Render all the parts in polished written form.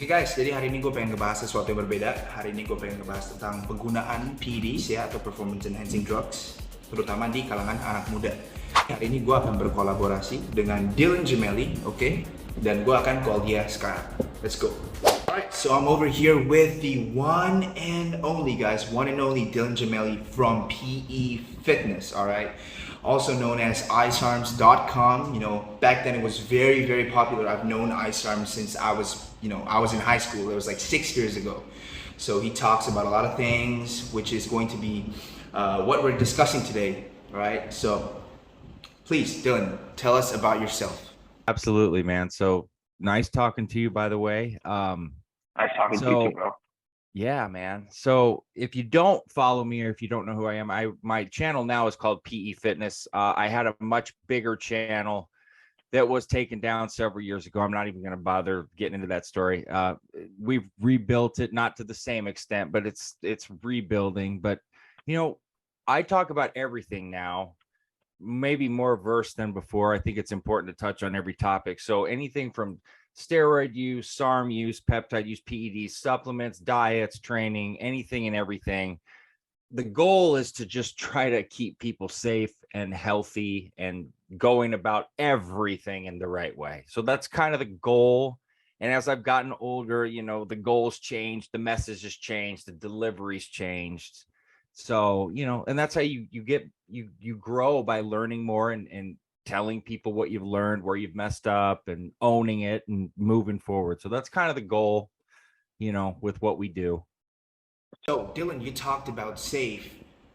Oke guys, jadi hari ini gue pengen ngebahas sesuatu yang berbeda. Hari ini gue pengen ngebahas tentang penggunaan PEDs ya, atau performance enhancing drugs, terutama di kalangan anak muda. Hari ini gue akan berkolaborasi dengan Dylan Gemelli, oke? Dan gue akan call dia sekarang. Let's go. Alright, so I'm over here with the one and only Dylan Gemelli from PE Fitness, alright? Also known as icearms.com. You know, back then it was very, very popular. I've known icearms since I was in high school. It was like 6 years ago. So he talks about a lot of things, which is going to be what we're discussing today, alright? So please, Dylan, tell us about yourself. Absolutely, man. So nice talking to you, by the way. Nice talking to you too, bro. Yeah, man. So if you don't follow me or if you don't know who I am, my channel now is called PE Fitness. I had a much bigger channel that was taken down several years ago. I'm not even going to bother getting into that story. We've rebuilt it, not to the same extent, but it's rebuilding. But you know, I talk about everything now, maybe more versed than before. I think it's important to touch on every topic. So anything from steroid use, SARM use, peptide use, PEDs, supplements, diets, training, anything and everything. The goal is to just try to keep people safe and healthy and going about everything in the right way. So that's kind of the goal. And as I've gotten older, you know, the goals changed, the message has changed, the delivery's changed. So, you know, and that's how you grow by learning more and telling people what you've learned, where you've messed up, and owning it and moving forward. So that's kind of the goal, you know, with what we do. So Dylan, you talked about safe.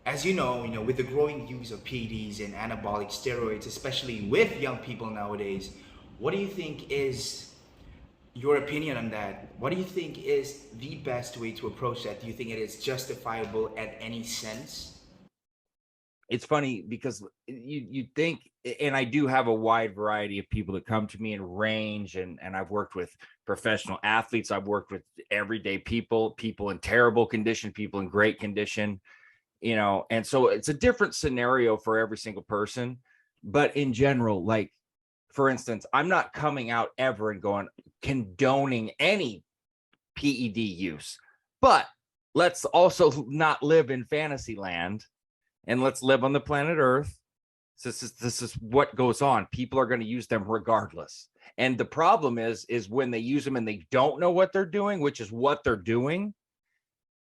As you know, with the growing use of PEDs and anabolic steroids, especially with young people nowadays, what do you think is your opinion on that? What do you think is the best way to approach that? Do you think it is justifiable at any sense? It's funny because you think, and I do have a wide variety of people that come to me and range, and I've worked with professional athletes, I've worked with everyday people in terrible condition, people in great condition, you know, and so it's a different scenario for every single person. But in general, like for instance, I'm not coming out ever and going condoning any PED use, but let's also not live in fantasy land. And let's live on the planet Earth. So this is what goes on. People are going to use them regardless. And the problem is when they use them and they don't know what they're doing, which is what they're doing,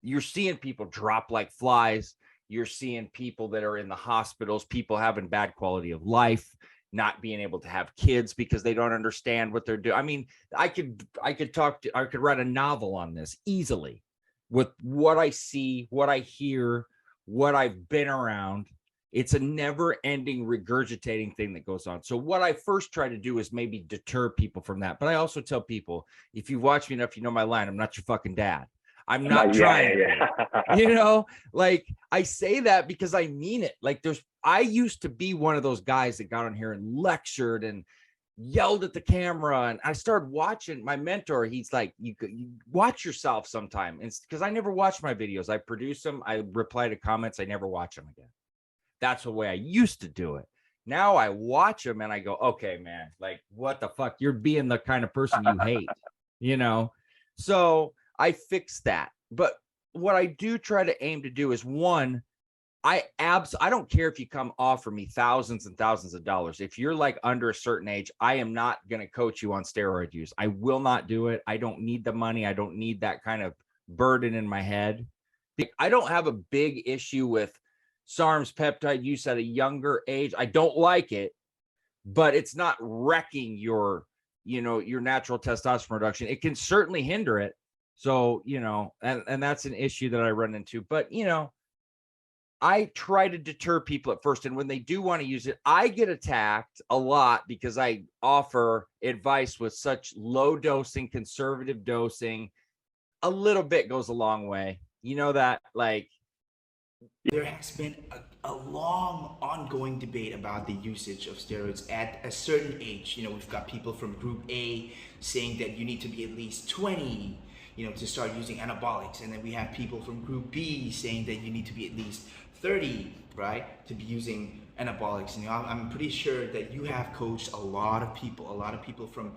you're seeing people drop like flies. You're seeing people that are in the hospitals, people having bad quality of life, not being able to have kids because they don't understand what they're doing. I mean, I could write a novel on this easily with what I see, what I hear, what I've been around. It's a never-ending regurgitating thing that goes on. So what I first try to do is maybe deter people from that. But I also tell people, if you watch me enough, you know my line, I'm not your fucking dad. I'm not trying to be. You know, like I say that because I mean it. Like I used to be one of those guys that got on here and lectured and yelled at the camera, and I started watching my mentor. He's like, you watch yourself sometime. And because I never watch my videos, I produce them, I reply to comments, I never watch them again. That's the way I used to do it. Now I watch them and I go, okay, man, like what the fuck? You're being the kind of person you hate, you know? So I fix that. But what I do try to aim to do is, one, I don't care if you come offer me thousands and thousands of dollars. If you're like under a certain age, I am not going to coach you on steroid use. I will not do it. I don't need the money. I don't need that kind of burden in my head. I don't have a big issue with SARM's peptide use at a younger age. I don't like it, but it's not wrecking your natural testosterone production. It can certainly hinder it. So, and that's an issue that I run into, but I try to deter people at first. And when they do want to use it, I get attacked a lot because I offer advice with such low dosing, conservative dosing. A little bit goes a long way. You know that, like, there has been a long ongoing debate about the usage of steroids at a certain age. We've got people from group A saying that you need to be at least 20, to start using anabolics. And then we have people from group B saying that you need to be at least 30, right, to be using anabolics. I'm pretty sure that you have coached a lot of people from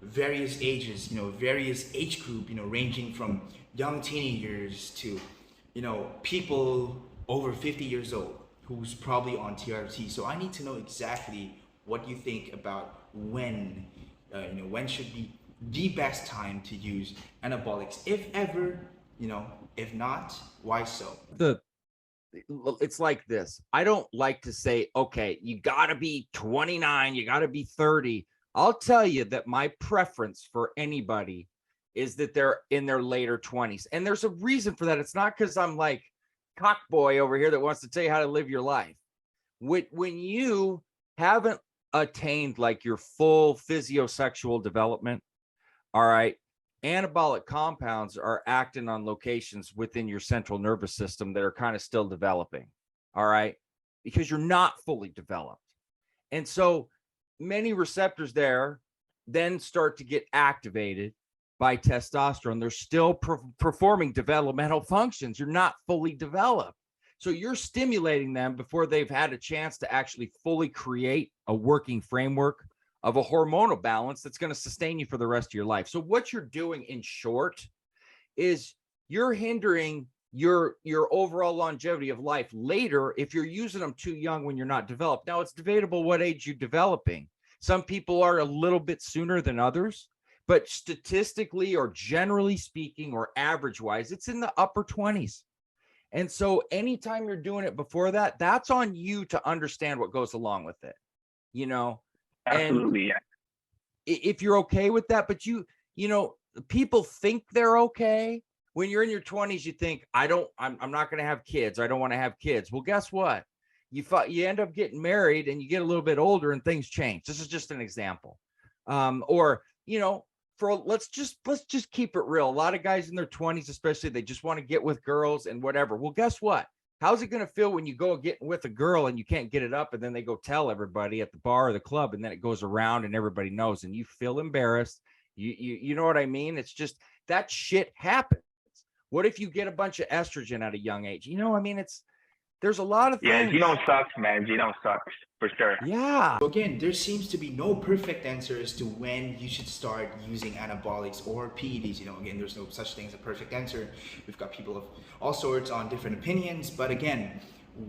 various ages, various age group, ranging from young teenagers to, people over 50 years old who's probably on TRT. So I need to know exactly what you think about when, when should be the best time to use anabolics, if ever, if not, why so? It's like this. I don't like to say, okay, you got to be 29, you got to be 30. I'll tell you that my preference for anybody is that they're in their later 20s. And there's a reason for that. It's not because I'm like cock boy over here that wants to tell you how to live your life. When you haven't attained like your full physiosexual development, all right, anabolic compounds are acting on locations within your central nervous system that are kind of still developing, all right, because you're not fully developed. And so many receptors there then start to get activated by testosterone. They're still performing developmental functions. You're not fully developed. So you're stimulating them before they've had a chance to actually fully create a working framework of a hormonal balance that's going to sustain you for the rest of your life. So what you're doing, in short, is you're hindering your overall longevity of life later if you're using them too young when you're not developed. Now, it's debatable what age you're developing. Some people are a little bit sooner than others, but statistically or generally speaking or average wise, it's in the upper 20s. And so anytime you're doing it before that, that's on you to understand what goes along with it, Absolutely, yeah. If you're okay with that, but people think they're okay. When you're in your 20s, you think, I'm not going to have kids. I don't want to have kids. Well, guess what? You end up getting married and you get a little bit older and things change. This is just an example. Let's just keep it real. A lot of guys in their 20s, especially, they just want to get with girls and whatever. Well, guess what? How's it going to feel when you go get with a girl and you can't get it up and then they go tell everybody at the bar or the club and then it goes around and everybody knows and you feel embarrassed? You know what I mean? It's just that shit happens. What if you get a bunch of estrogen at a young age? There's a lot of things. Yeah, genome sucks, man. Genome sucks for sure. Yeah. So again, there seems to be no perfect answer as to when you should start using anabolics or PEDs. Again, there's no such thing as a perfect answer. We've got people of all sorts on different opinions. But again,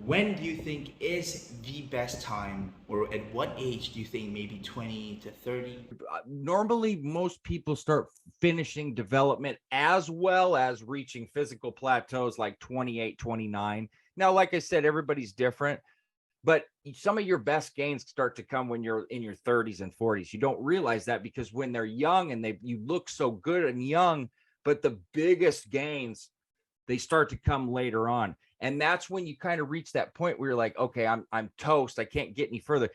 when do you think is the best time, or at what age do you think, maybe 20 to 30? Normally, most people start finishing development as well as reaching physical plateaus like 28, 29. Now, like I said, everybody's different, but some of your best gains start to come when you're in your 30s and 40s. You don't realize that because when they're young and you look so good and young, but the biggest gains, they start to come later on. And that's when you kind of reach that point where you're like, okay, I'm toast. I can't get any further.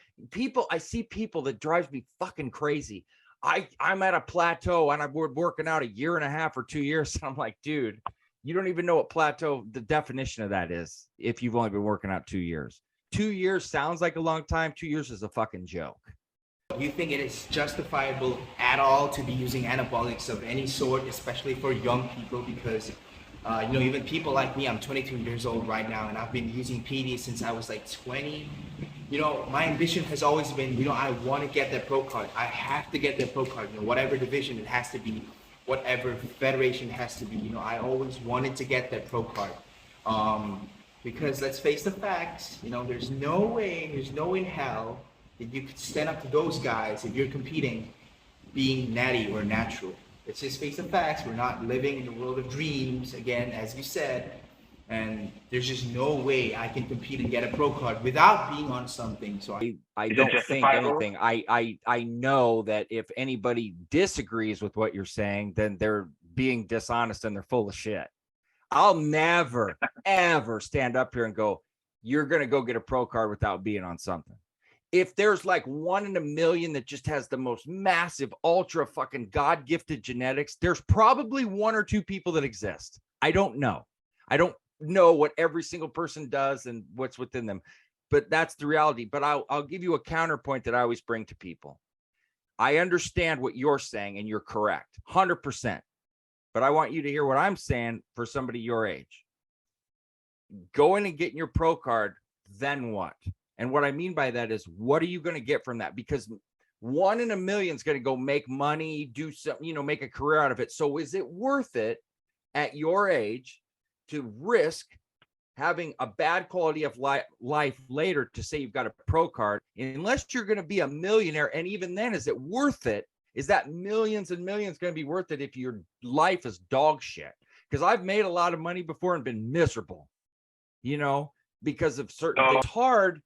I see people that drives me fucking crazy. I'm at a plateau and I've been working out a year and a half or 2 years. And I'm like, dude, you don't even know what plateau, the definition of that is. If you've only been working out 2 years, 2 years sounds like a long time. 2 years is a fucking joke. Do you think it is justifiable at all to be using anabolics of any sort, especially for young people? Because even people like me, I'm 22 years old right now, and I've been using PEDs since I was like 20. My ambition has always been, I want to get that pro card. I have to get that pro card, whatever division it has to be, whatever federation has to be. I always wanted to get that pro card. Because let's face the facts, there's no way in hell that you could stand up to those guys if you're competing being natty or natural. Let's just face the facts. We're not living in the world of dreams, again, as you said, and there's just no way I can compete and get a pro card without being on something. So I don't think anything. I know that if anybody disagrees with what you're saying, then they're being dishonest and they're full of shit. I'll never, ever stand up here and go, you're going to go get a pro card without being on something. If there's like 1 in a million that just has the most massive, ultra fucking God-gifted genetics, there's probably 1 or 2 people that exist. I don't know. I don't know what every single person does and what's within them, but that's the reality. But I'll give you a counterpoint that I always bring to people. I understand what you're saying and you're correct, 100%. But I want you to hear what I'm saying for somebody your age. Going and getting your pro card, then what? And what I mean by that is, what are you going to get from that? Because 1 in a million is going to go make money, do something, you know, make a career out of it. So is it worth it at your age to risk having a bad quality of life later to say you've got a pro card, unless you're going to be a millionaire? And even then, is it worth it? Is that millions and millions going to be worth it if your life is dog shit? Because I've made a lot of money before and been miserable, you know, because of certain things. It's hard.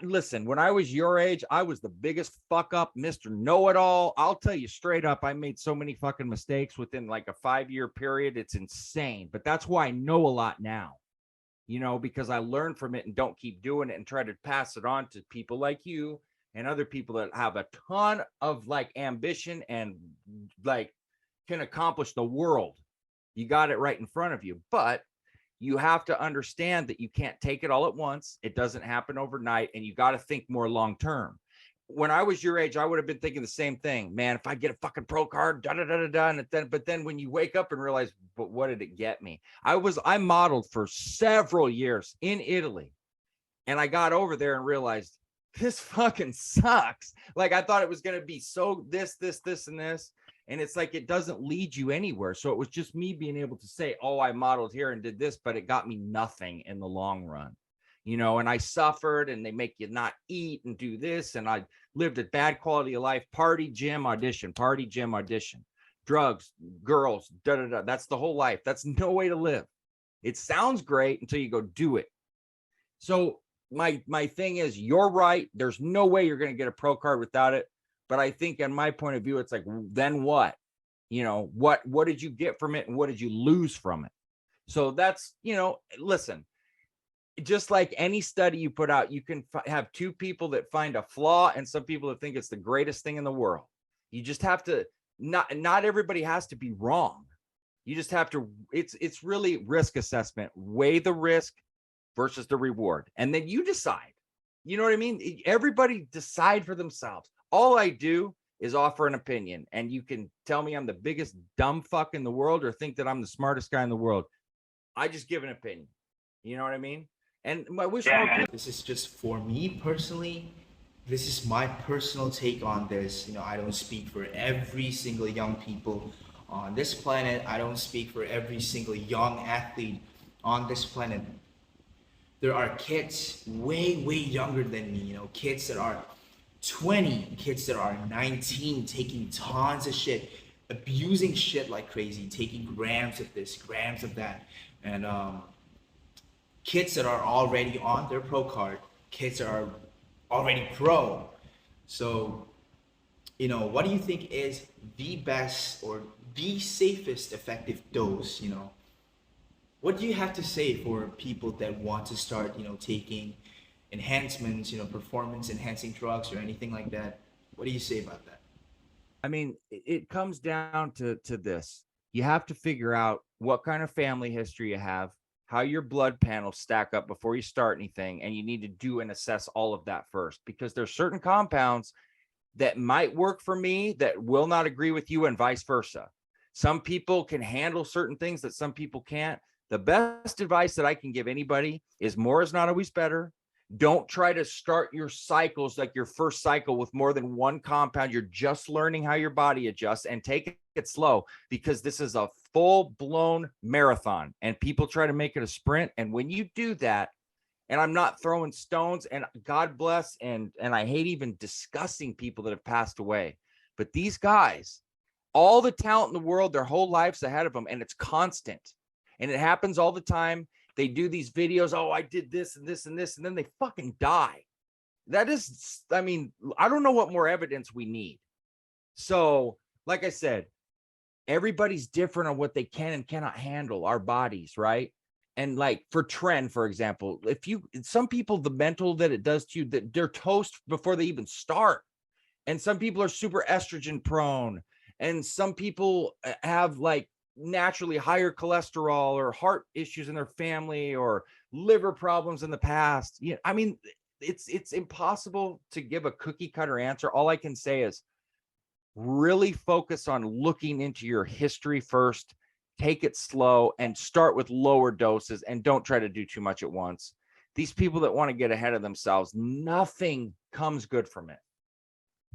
Listen, when I was your age, I was the biggest fuck up, Mr. Know-it-all. I'll tell you straight up, I made so many fucking mistakes within like a 5-year period. It's insane. But that's why I know a lot now, you know, because I learned from it and don't keep doing it and try to pass it on to people like you and other people that have a ton of like ambition and like can accomplish the world. You got it right in front of you, but you have to understand that you can't take it all at once. It doesn't happen overnight, and you got to think more long term. When I was your age, I would have been thinking the same thing, man. If I get a fucking pro card, but then when you wake up and realize, but what did it get me? I modeled for several years in Italy, and I got over there and realized this fucking sucks. Like I thought it was going to be so this, and this. And it's like, it doesn't lead you anywhere. So it was just me being able to say, oh, I modeled here and did this, but it got me nothing in the long run, you know, and I suffered, and they make you not eat and do this. And I lived a bad quality of life, party, gym, audition, drugs, girls, That's the whole life. That's no way to live. It sounds great until you go do it. So my thing is, you're right. There's no way you're going to get a pro card without it. But I think, in my point of view, it's like, then what? You know, what did you get from it, and what did you lose from it? So that's, you know, listen, just like any study you put out, you can have two people that find a flaw and some people that think it's the greatest thing in the world. You just have to, not everybody has to be wrong. You just have to, it's really risk assessment, weigh the risk versus the reward. And then you decide, you know what I mean? Everybody decide for themselves. All I do is offer an opinion, and you can tell me I'm the biggest dumb fuck in the world or think that I'm the smartest guy in the world. I just give an opinion. You know what I mean? And I wish more people. This is just for me personally. This is my personal take on this. You know, I don't speak for every single young people on this planet. I don't speak for every single young athlete on this planet. There are kids way younger than me, you know, kids that are 20, kids that are 19, taking tons of shit, abusing shit like crazy, taking grams of this, grams of that, and kids that are already on their pro card, kids that are already pro. So, you know, what do you think is the best or the safest effective dose? You know, what do you have to say for people that want to start, you know, taking enhancements, you know, performance enhancing drugs or anything like that? What do you say about that? I mean, it comes down to this. You have to figure out what kind of family history you have, how your blood panels stack up before you start anything. And you need to do and assess all of that first, because there's certain compounds that might work for me that will not agree with you, and vice versa. Some people can handle certain things that some people can't. The best advice that I can give anybody is more is not always better. Don't try to start your cycles, like your first cycle, with more than one compound. You're just learning how your body adjusts, and take it slow, because this is a full-blown marathon and people try to make it a sprint. And when you do that, and I'm not throwing stones, and God bless, and I hate even discussing people that have passed away, but these guys, all the talent in the world, their whole lives ahead of them, and it's constant, and it happens all the time. They do these videos, oh, I did this and this and this, and then they fucking die. That is, I mean, I don't know what more evidence we need. So, like I said, everybody's different on what they can and cannot handle, our bodies, right? And like for trend, for example, some people, the mental that it does to you, that they're toast before they even start. And some people are super estrogen prone. And some people have like naturally higher cholesterol or heart issues in their family or liver problems in the past. Yeah, I mean, it's impossible to give a cookie cutter answer. All I can say is really focus on looking into your history first, take it slow, and start with lower doses, and don't try to do too much at once. These people that want to get ahead of themselves, nothing comes good from it.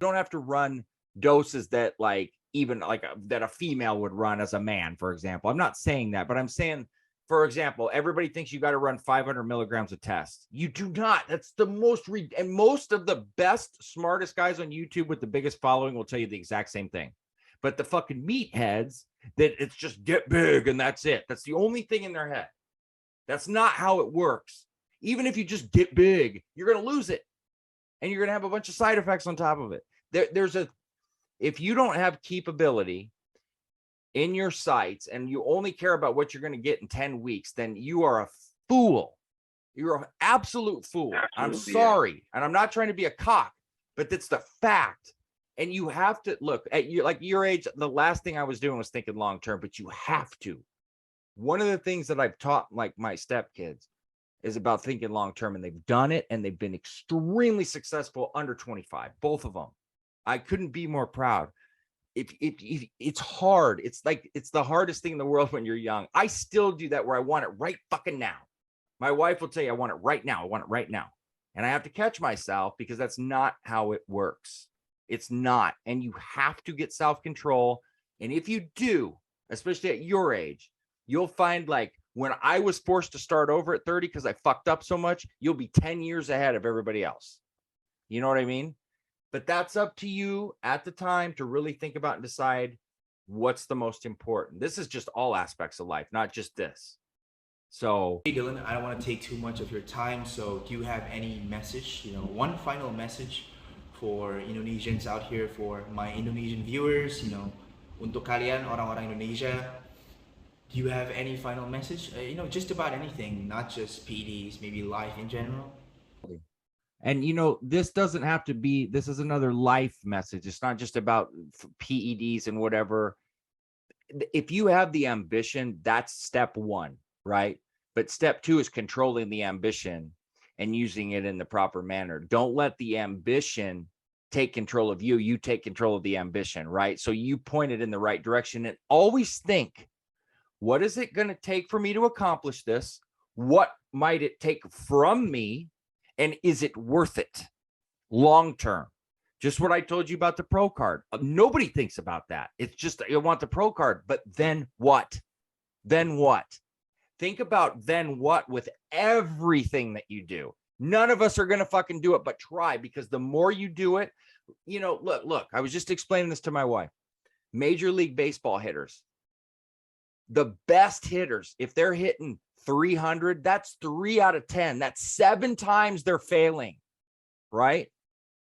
don't have to run doses that like even like that a female would run as a man, for example. I'm not saying that, but I'm saying, for example, everybody thinks you got to run 500 milligrams of test. You do not. That's the most and most of the best, smartest guys on YouTube with the biggest following will tell you the exact same thing. But the fucking meatheads that it's just get big and that's it. That's the only thing in their head. That's not how it works. Even if you just get big, you're going to lose it. And you're going to have a bunch of side effects on top of it. If you don't have keepability in your sights and you only care about what you're going to get in 10 weeks, then you are a fool. You're an absolute fool. Absolutely, I'm sorry. And I'm not trying to be a cock, but that's the fact. And you have to look at you, like your age. The last thing I was doing was thinking long-term, but you have to. One of the things that I've taught like my stepkids is about thinking long-term, and they've done it and they've been extremely successful under 25, both of them. I couldn't be more proud. If it's hard, it's the hardest thing in the world when you're young. I still do that where I want it right fucking now. My wife will tell you, I want it right now. I want it right now. And I have to catch myself because that's not how it works. It's not. And you have to get self-control. And if you do, especially at your age, you'll find like when I was forced to start over at 30 because I fucked up so much, you'll be 10 years ahead of everybody else. You know what I mean? But that's up to you at the time to really think about and decide what's the most important. This is just all aspects of life, not just this. So, hey Dylan, I don't want to take too much of your time. So do you have any message, one final message for Indonesians out here, for my Indonesian viewers, untuk kalian orang-orang Indonesia, do you have any final message? Just about anything, not just PEDs, maybe life in general. and this doesn't have to be, this is another life message. It's not just about PEDs and whatever. If you have the ambition, that's step one, right? But step two is controlling the ambition and using it in the proper manner. Don't let the ambition take control of you. You take control of the ambition, right? So you point it in the right direction and always think, what is it going to take for me to accomplish this? What might it take from me? And is it worth it long term? Just what I told you about the pro card. Nobody thinks about that. It's just, you want the pro card, but then what? Then what? Think about then what with everything that you do. None of us are going to fucking do it, but try, because the more you do it, look, I was just explaining this to my wife. Major League Baseball hitters, the best hitters, if they're hitting 300, that's 3 out of 10. That's 7 times they're failing, right?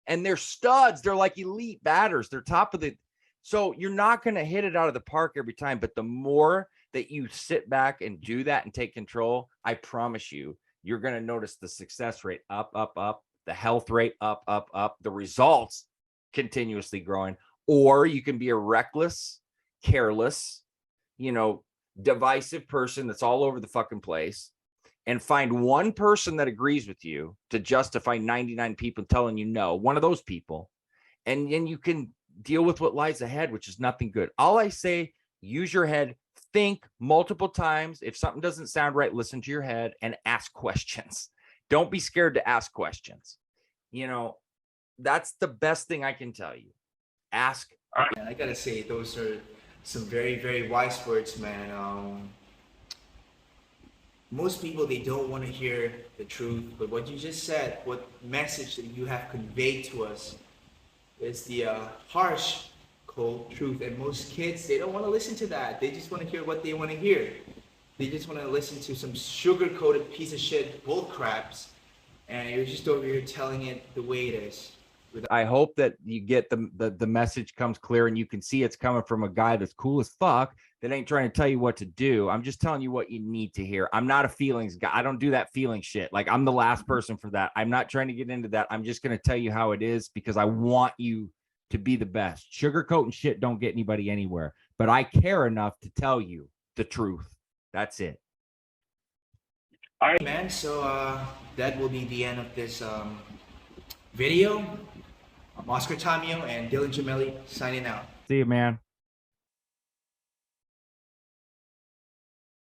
And they're studs. They're like elite batters. They're top of the. So you're not going to hit it out of the park every time. But the more that you sit back and do that and take control, I promise you, you're going to notice the success rate up, up, up, the health rate up, up, up, the results continuously growing. Or you can be a reckless, careless, divisive person that's all over the fucking place and find one person that agrees with you to justify 99 people telling you no, one of those people, and then you can deal with what lies ahead, which is nothing good. All I say, use your head, think multiple times. If something doesn't sound right, listen to your head and ask questions. Don't be scared to ask questions. That's the best thing I can tell you. Ask. And I gotta say, those are some very, very wise words, man. Most people, they don't want to hear the truth, but what you just said, what message that you have conveyed to us is the harsh, cold truth. And most kids, they don't want to listen to that. They just want to hear what they want to hear. They just want to listen to some sugar-coated piece of shit bull craps, and you're just over here telling it the way it is. I hope that you get the message comes clear and you can see it's coming from a guy that's cool as fuck that ain't trying to tell you what to do. I'm just telling you what you need to hear. I'm not a feelings guy. I don't do that feeling shit. Like, I'm the last person for that. I'm not trying to get into that. I'm just going to tell you how it is because I want you to be the best. Sugarcoat and shit don't get anybody anywhere, but I care enough to tell you the truth. That's it. All right, man. So that will be the end of this video. I'm Oscar Tamio and Dylan Gemelli signing out. See you, man.